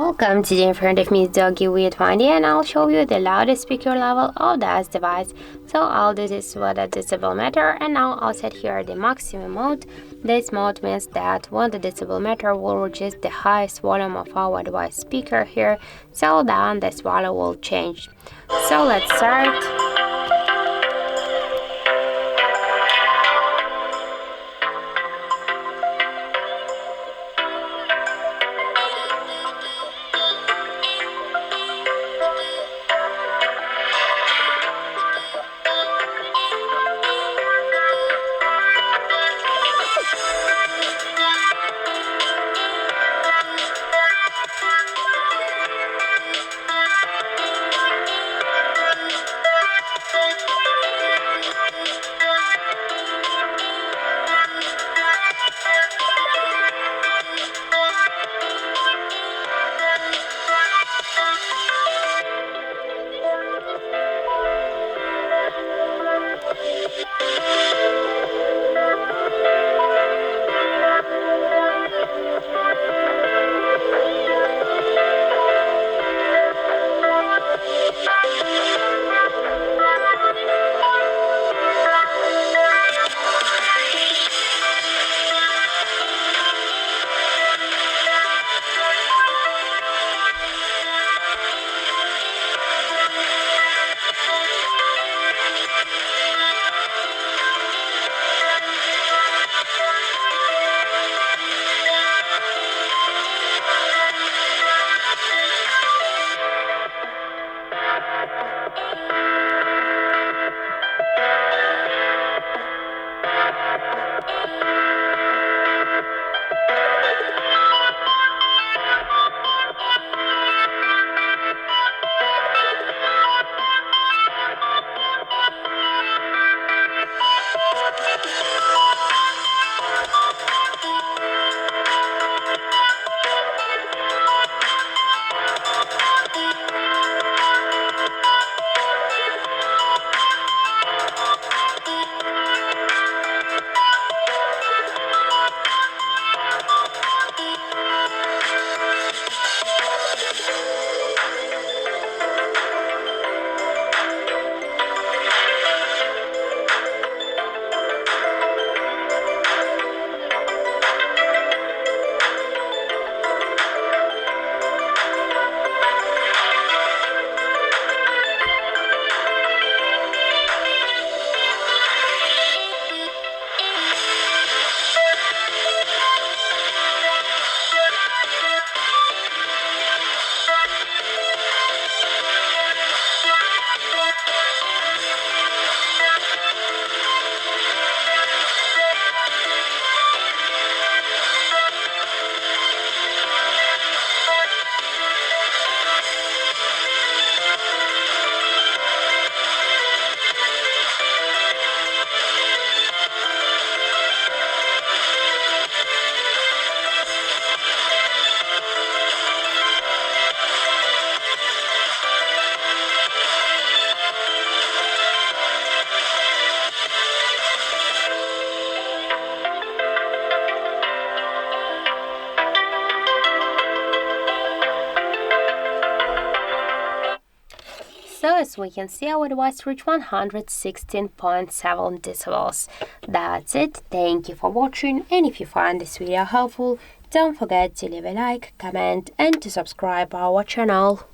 Welcome, today in front of me is DOOGEE V20 and I'll show you the loudest speaker level of this device. So I'll do this with a decibel meter, and now I'll set here the maximum mode. This mode means that when the decibel meter will reach the highest volume of our device speaker here, so then this value will change. So let's start. So as we can see, our device reached 116.7 decibels. That's it. Thank you for watching, and if you find this video helpful, don't forget to leave a like, comment and to subscribe our channel.